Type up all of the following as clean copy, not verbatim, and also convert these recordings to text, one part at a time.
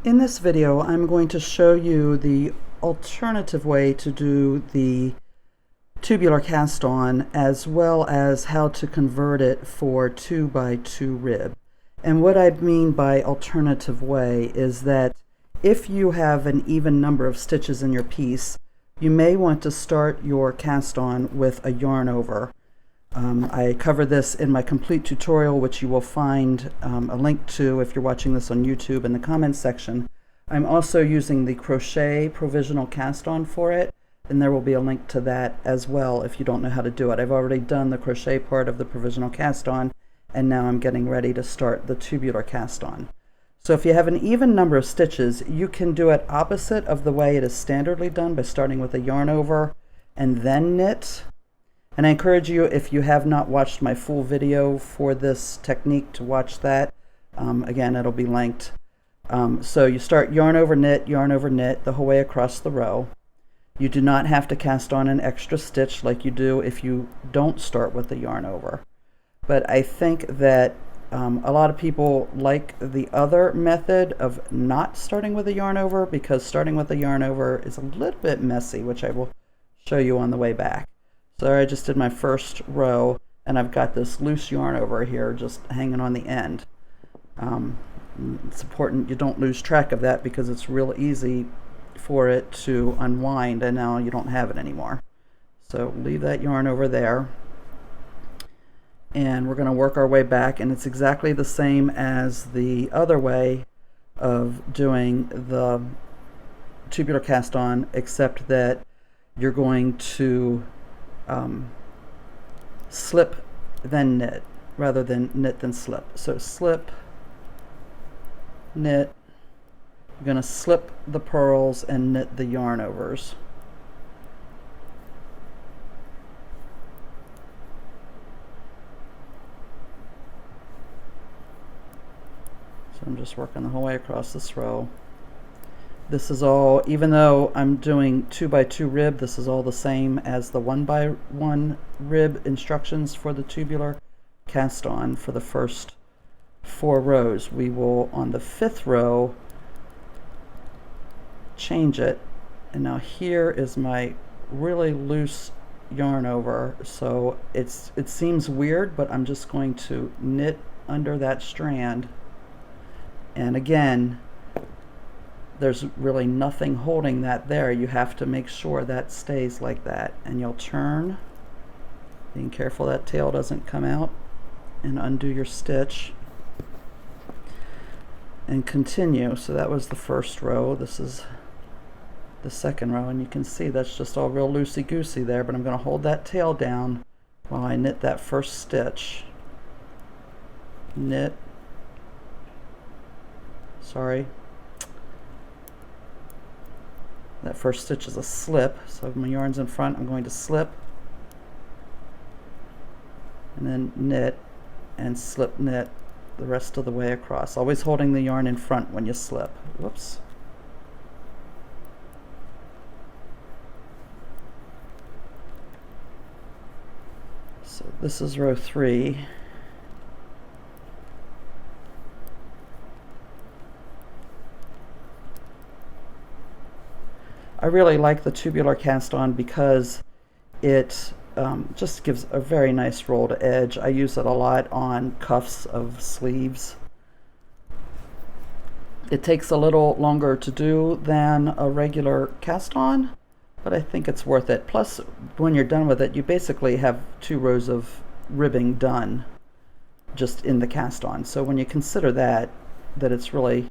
In this video, I'm going to show you the alternative way to do the tubular cast on, as well as how to convert it for 2x2 rib. And what I mean by alternative way is that if you have an even number of stitches in your piece, you may want to start your cast on with a yarn over. I cover this in my complete tutorial, which you will find a link to if you're watching this on YouTube in the comments section. I'm also using the crochet provisional cast on for it, and there will be a link to that as well if you don't know how to do it. I've already done the crochet part of the provisional cast on, and now I'm getting ready to start the tubular cast on. So if you have an even number of stitches, you can do it opposite of the way it is standardly done by starting with a yarn over and then knit. And I encourage you, if you have not watched my full video for this technique, to watch that. Again, it'll be linked. So you start yarn over knit the whole way across the row. You do not have to cast on an extra stitch like you do if you don't start with the yarn over. But I think that a lot of people like the other method of not starting with a yarn over, because starting with a yarn over is a little bit messy, which I will show you on the way back. So I just did my first row, and I've got this loose yarn over here just hanging on the end. It's important you don't lose track of that, because it's real easy for it to unwind, and now you don't have it anymore. So leave that yarn over there, and we're going to work our way back, and it's exactly the same as the other way of doing the tubular cast on, except that you're going to slip then knit rather than knit then slip. So slip, knit, you're going to slip the purls and knit the yarn overs. So I'm just working the whole way across this row. This is all, even though I'm doing 2x2 rib, this is all the same as the 1x1 rib instructions for the tubular cast on for the first 4 rows. We will, on the 5th row, change it. And now here is my really loose yarn over, so it seems weird, but I'm just going to knit under that strand. And again, there's really nothing holding that there. You have to make sure that stays like that. And you'll turn, being careful that tail doesn't come out, and undo your stitch. And continue. So that was the first row. This is the second row, and you can see that's just all real loosey-goosey there, but I'm going to hold that tail down while I knit that first stitch. Knit. Sorry. That first stitch is a slip, so if my yarn's in front, I'm going to slip, and then knit and slip knit the rest of the way across, always holding the yarn in front when you slip. Whoops. So this is row 3. I really like the tubular cast on because it just gives a very nice roll to edge. I use it a lot on cuffs of sleeves. It takes a little longer to do than a regular cast on, but I think it's worth it. Plus, when you're done with it, you basically have 2 rows of ribbing done just in the cast on. So when you consider that it's really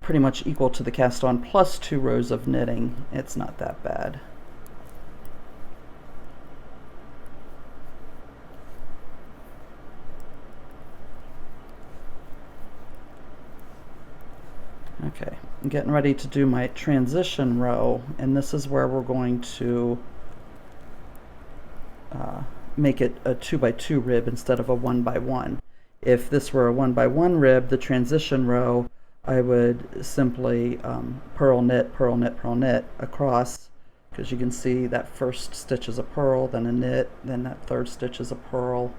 pretty much equal to the cast on plus 2 rows of knitting, it's not that bad. Okay, I'm getting ready to do my transition row, and this is where we're going to make it a 2x2 rib instead of a 1x1. If this were a 1x1 rib, the transition row, I would simply purl knit, purl knit, purl knit across, because you can see that first stitch is a purl, then a knit, then that third stitch is a purl,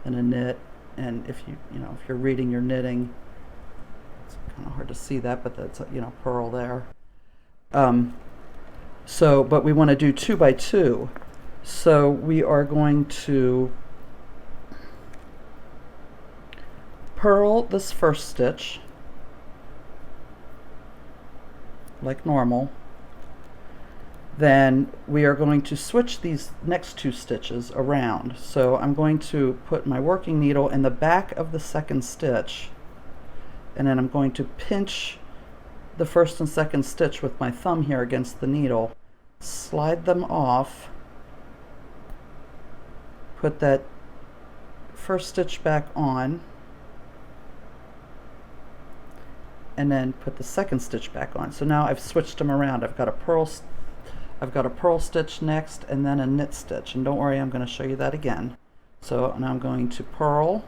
and a knit. And if if you're reading your knitting, It's kind of hard to see that, but that's, you know, purl there. But we want to do 2 by 2. So we are going to purl this first stitch like normal. Then we are going to switch these next 2 stitches around. So I'm going to put my working needle in the back of the second stitch, and then I'm going to pinch the first and second stitch with my thumb here against the needle, slide them off, put that first stitch back on, and then put the second stitch back on. So now I've switched them around. I've got a purl stitch next, and then a knit stitch. And don't worry, I'm going to show you that again. So now I'm going to purl.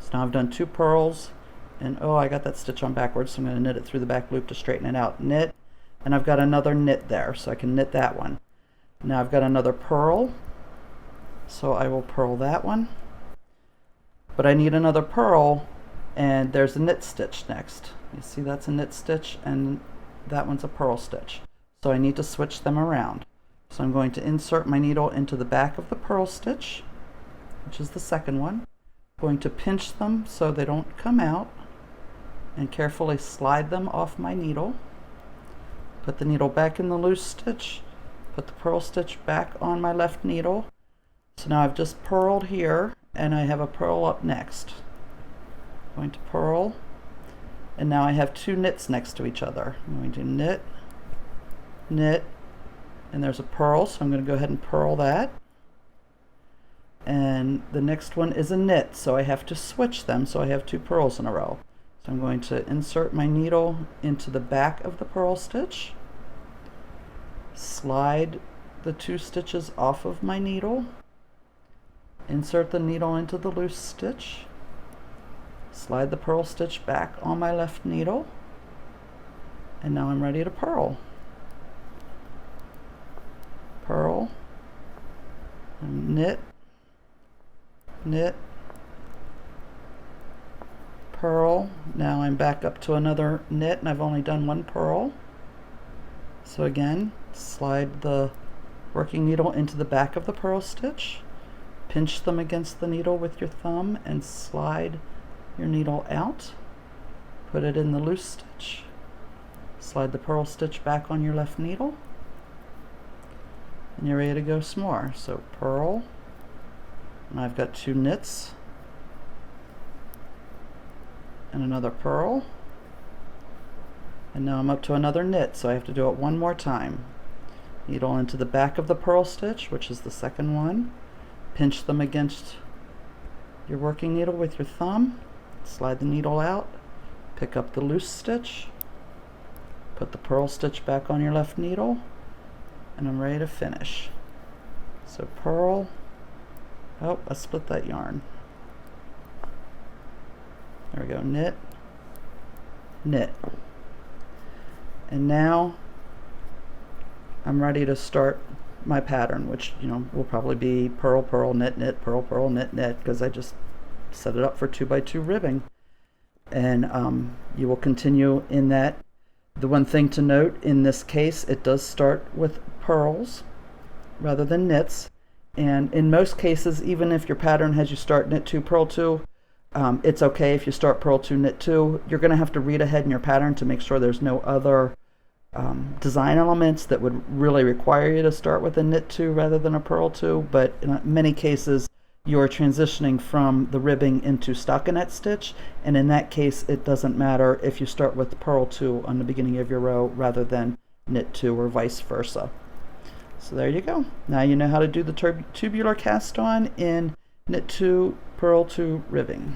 So now I've done 2 purls, and oh, I got that stitch on backwards, so I'm going to knit it through the back loop to straighten it out. Knit, and I've got another knit there, so I can knit that one. Now I've got another purl, so I will purl that one. But I need another purl, and there's a knit stitch next. You see that's a knit stitch, and that one's a purl stitch. So I need to switch them around. So I'm going to insert my needle into the back of the purl stitch, which is the second one. I'm going to pinch them so they don't come out, and carefully slide them off my needle. Put the needle back in the loose stitch, put the purl stitch back on my left needle. So now I've just purled here, and I have a purl up next. I'm going to purl, and now I have 2 knits next to each other. I'm going to knit, knit, and there's a purl, so I'm going to go ahead and purl that. And the next one is a knit, so I have to switch them, so I have 2 purls in a row. So I'm going to insert my needle into the back of the purl stitch, slide the 2 stitches off of my needle, insert the needle into the loose stitch, slide the purl stitch back on my left needle, and now I'm ready to purl. Purl, and knit, knit, purl. Now I'm back up to another knit, and I've only done 1 purl. So again, slide the working needle into the back of the purl stitch, pinch them against the needle with your thumb, and slide your needle out. Put it in the loose stitch, slide the purl stitch back on your left needle, and you're ready to go some more. So purl, and I've got 2 knits and another purl, and now I'm up to another knit, so I have to do it 1 more time. Needle into the back of the purl stitch, which is the second one, pinch them against your working needle with your thumb, slide the needle out, pick up the loose stitch, put the purl stitch back on your left needle, and I'm ready to finish. So purl, oh, I split that yarn. There we go, knit, knit. And now I'm ready to start my pattern, which, you know, will probably be purl, purl, knit, knit, purl, purl, knit, knit, because I just set it up for 2 by 2 ribbing. And you will continue in that. The one thing to note in this case, it does start with purls rather than knits, and in most cases, even if your pattern has you start knit 2, purl 2, it's okay if you start purl 2, knit 2. You're going to have to read ahead in your pattern to make sure there's no other design elements that would really require you to start with a knit 2 rather than a purl 2, but in many cases you're transitioning from the ribbing into stockinette stitch, and in that case it doesn't matter if you start with purl 2 on the beginning of your row rather than knit 2 or vice versa. So there you go. Now you know how to do the tubular cast on in knit 2, purl 2 ribbing.